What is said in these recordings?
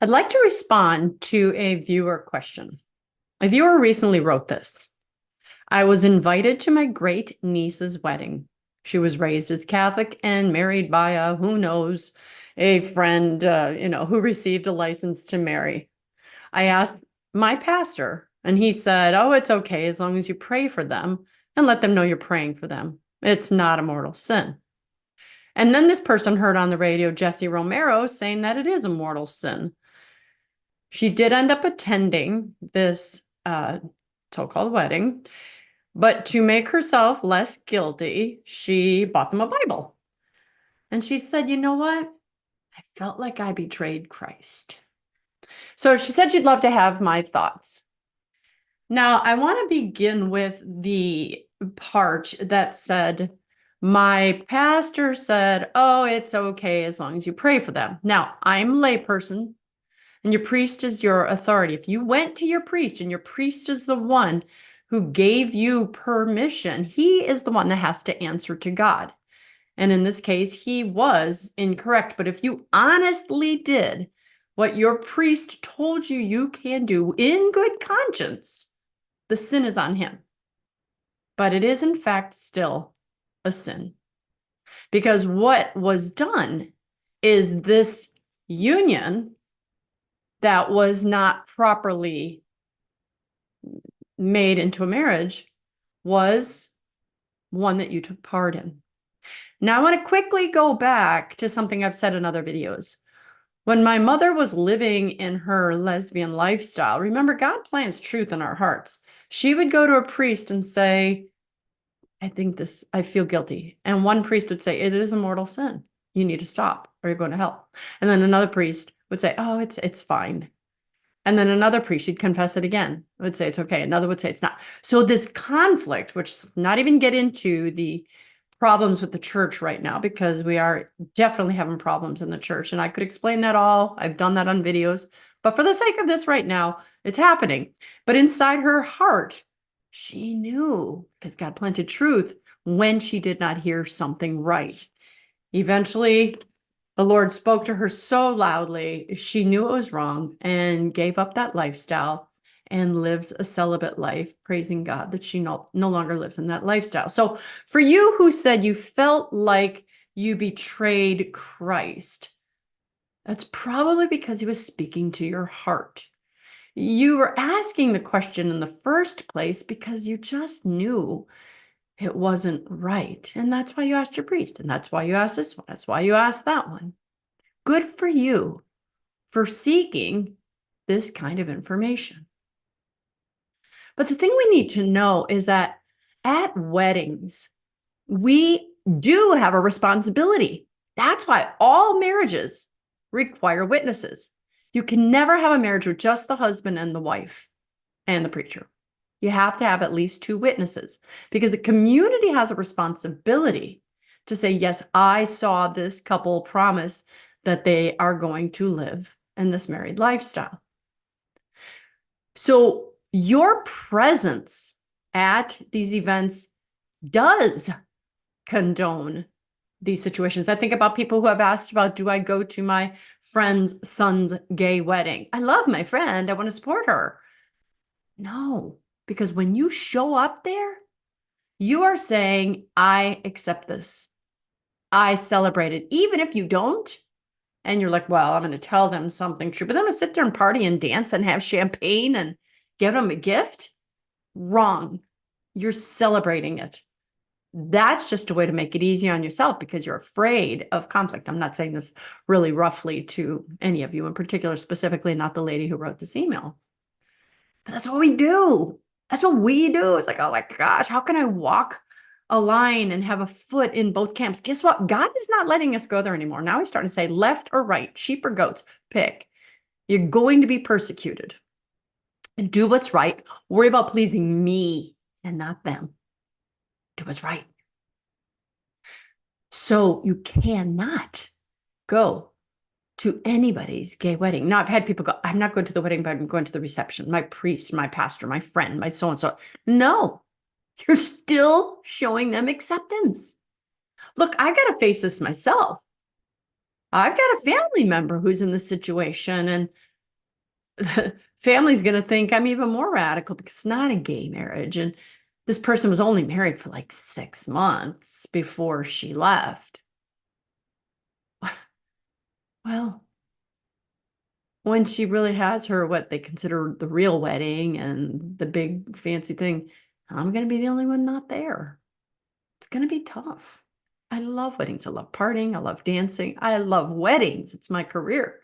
I'd like to respond to a viewer question. A viewer recently wrote this. I was invited to my great niece's wedding. She was raised as Catholic and married by who knows, a friend, who received a license to marry. I asked my pastor, and he said, oh, it's okay as long as you pray for them and let them know you're praying for them. It's not a mortal sin. And then this person heard on the radio Jesse Romero saying that it is a mortal sin. She did end up attending this so-called wedding, but to make herself less guilty, she bought them a Bible. And she said, you know what? I felt like I betrayed Christ. So she said she'd love to have my thoughts. Now, I want to begin with the part that said, my pastor said, oh, it's okay as long as you pray for them. Now, I'm a layperson. And your priest is your authority. If you went to your priest and your priest is the one who gave you permission, he is the one that has to answer to God. And in this case, he was incorrect. But if you honestly did what your priest told you you can do in good conscience, the sin is on him. But it is in fact still a sin. Because what was done is this union that was not properly made into a marriage was one that you took part in. Now, I want to quickly go back to something I've said in other videos. When my mother was living in her lesbian lifestyle, remember, God plants truth in our hearts. She would go to a priest and say, I feel guilty. And one priest would say, it is a mortal sin. You need to stop or you're going to hell. And then another priest would say, oh, it's fine. And then another priest, she'd confess it again, would say it's okay. Another would say it's not. So this conflict, which not even get into the problems with the church right now, because we are definitely having problems in the church. And I could explain that all. I've done that on videos. But for the sake of this right now, it's happening. But inside her heart, she knew, because God planted truth, when she did not hear something right. Eventually, the Lord spoke to her so loudly, she knew it was wrong and gave up that lifestyle and lives a celibate life, praising God that she no longer lives in that lifestyle. So for you who said you felt like you betrayed Christ, that's probably because he was speaking to your heart. You were asking the question in the first place because you just knew it wasn't right. And that's why you asked your priest. And that's why you asked this one. That's why you asked that one. Good for you for seeking this kind of information. But the thing we need to know is that at weddings, we do have a responsibility. That's why all marriages require witnesses. You can never have a marriage with just the husband and the wife and the preacher. You have to have at least two witnesses because the community has a responsibility to say, yes, I saw this couple promise that they are going to live in this married lifestyle. So your presence at these events does condone these situations. I think about people who have asked about, do I go to my friend's son's gay wedding? I love my friend. I want to support her. No, because when you show up there, you are saying, I accept this. I celebrate it. Even if you don't, and you're like, well, I'm going to tell them something true, but then I'm going to sit there and party and dance and have champagne and give them a gift. Wrong. You're celebrating it. That's just a way to make it easy on yourself because you're afraid of conflict. I'm not saying this really roughly to any of you in particular, specifically not the lady who wrote this email. But that's what we do. That's what we do. It's like, oh my gosh, how can I walk a line and have a foot in both camps? Guess what? God is not letting us go there anymore. Now he's starting to say left or right, sheep or goats, pick. You're going to be persecuted. And do what's right. Worry about pleasing me and not them. Do what's right. So you cannot go to anybody's gay wedding. Now, I've had people go, I'm not going to the wedding, but I'm going to the reception. My priest, my pastor, my friend, my so-and-so. No, you're still showing them acceptance. Look, I got to face this myself. I've got a family member who's in this situation, and the family's going to think I'm even more radical because it's not a gay marriage. And this person was only married for like 6 months before she left. Well, when she really has her, what they consider the real wedding and the big fancy thing, I'm going to be the only one not there. It's going to be tough. I love weddings. I love partying. I love dancing. I love weddings. It's my career.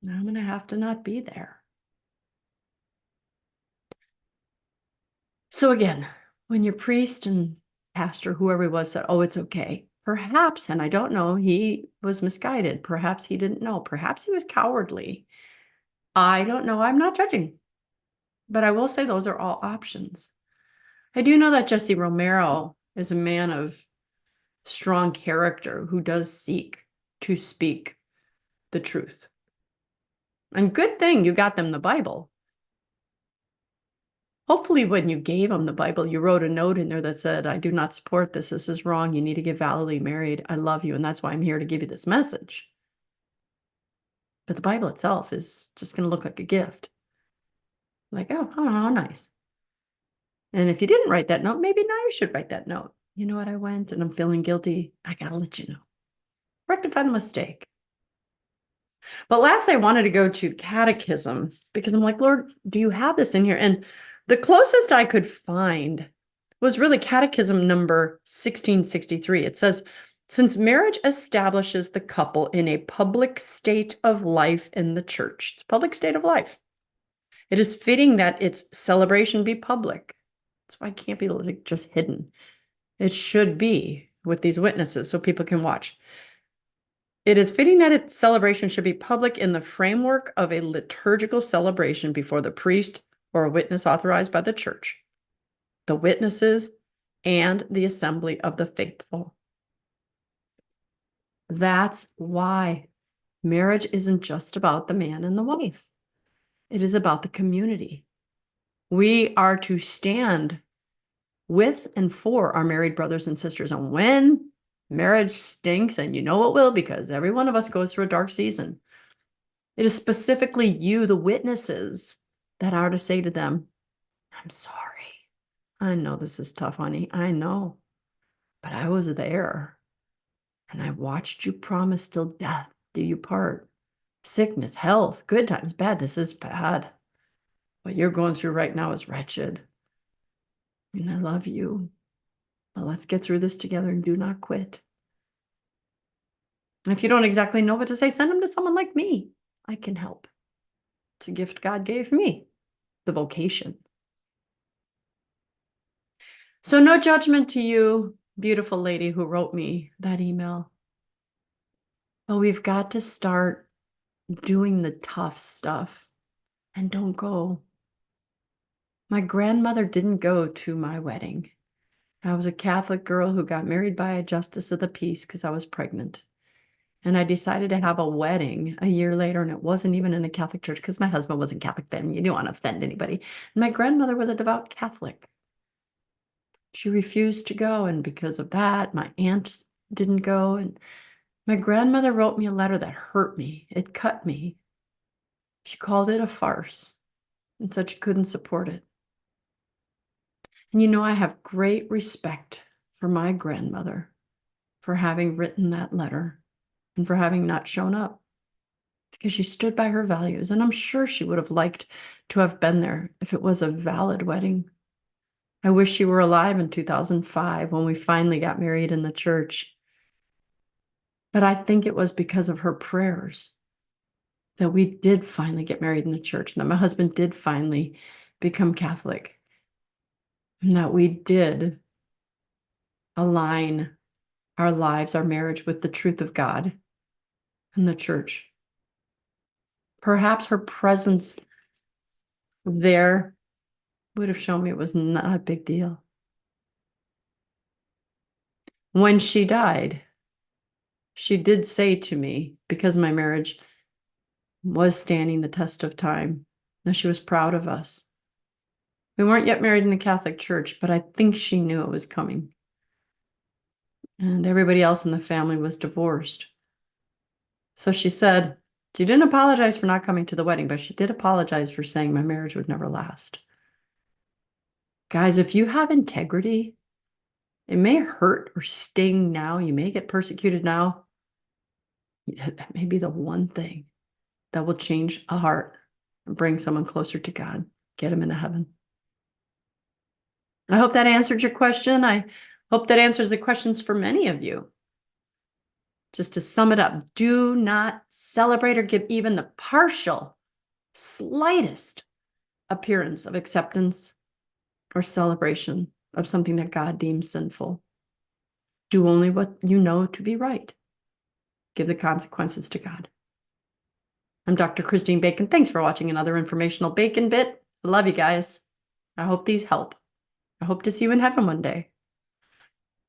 And I'm going to have to not be there. So again, when your priest and pastor, whoever he was, said, oh, it's okay. Perhaps, and I don't know, he was misguided. Perhaps he didn't know. Perhaps he was cowardly. I don't know. I'm not judging. But I will say those are all options. I do know that Jesse Romero is a man of strong character who does seek to speak the truth. And good thing you got them the Bible. Hopefully when you gave them the Bible, you wrote a note in there that said, I do not support this. This is wrong. You need to get validly married. I love you. And that's why I'm here to give you this message. But the Bible itself is just going to look like a gift. Like, oh, how nice. And if you didn't write that note, maybe now you should write that note. You know what? I went and I'm feeling guilty. I got to let you know. Rectify the mistake. But last, I wanted to go to catechism because I'm like, Lord, do you have this in here? And the closest I could find was really catechism number 1663. It says, since marriage establishes the couple in a public state of life in the church, it's a public state of life. It is fitting that its celebration be public. That's why it can't be like just hidden. It should be with these witnesses so people can watch. It is fitting that its celebration should be public in the framework of a liturgical celebration before the priest or a witness authorized by the church, the witnesses, and the assembly of the faithful. That's why marriage isn't just about the man and the wife. It is about the community. We are to stand with and for our married brothers and sisters. And when marriage stinks, and you know it will because every one of us goes through a dark season, it is specifically you, the witnesses, that are to say to them, I'm sorry. I know this is tough, honey. I know. But I was there. And I watched you promise till death do you part. Sickness, health, good times, bad. This is bad. What you're going through right now is wretched. And I love you. But let's get through this together and do not quit. And if you don't exactly know what to say, send them to someone like me. I can help. It's a gift God gave me, the vocation. So no judgment to you, beautiful lady who wrote me that email. But we've got to start doing the tough stuff and don't go. My grandmother didn't go to my wedding. I was a Catholic girl who got married by a justice of the peace because I was pregnant. And I decided to have a wedding a year later, and it wasn't even in a Catholic church because my husband wasn't Catholic then. You don't want to offend anybody. And my grandmother was a devout Catholic. She refused to go, and because of that, my aunts didn't go. And my grandmother wrote me a letter that hurt me. It cut me. She called it a farce and said she couldn't support it. And you know, I have great respect for my grandmother for having written that letter and for having not shown up because she stood by her values. And I'm sure she would have liked to have been there if it was a valid wedding. I wish she were alive in 2005 when we finally got married in the church. But I think it was because of her prayers that we did finally get married in the church, and that my husband did finally become Catholic, and that we did align our lives, our marriage, with the truth of God and the church. Perhaps her presence there would have shown me it was not a big deal. When she died, she did say to me, because my marriage was standing the test of time, that she was proud of us. We weren't yet married in the Catholic Church, but I think she knew it was coming. And everybody else in the family was divorced. So she said, She didn't apologize for not coming to the wedding, but she did apologize for saying my marriage would never last. Guys, if you have integrity, it may hurt or sting now. You may get persecuted now. That may be the one thing that will change a heart and bring someone closer to God, get them into heaven. I hope that answered your question. I hope that answers the questions for many of you. Just to sum it up, do not celebrate or give even the partial, slightest appearance of acceptance or celebration of something that God deems sinful. Do only what you know to be right. Give the consequences to God. I'm Dr. Christine Bacon. Thanks for watching another informational Bacon Bit. I love you guys. I hope these help. I hope to see you in heaven one day.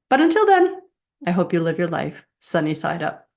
But until then, I hope you live your life sunny side up.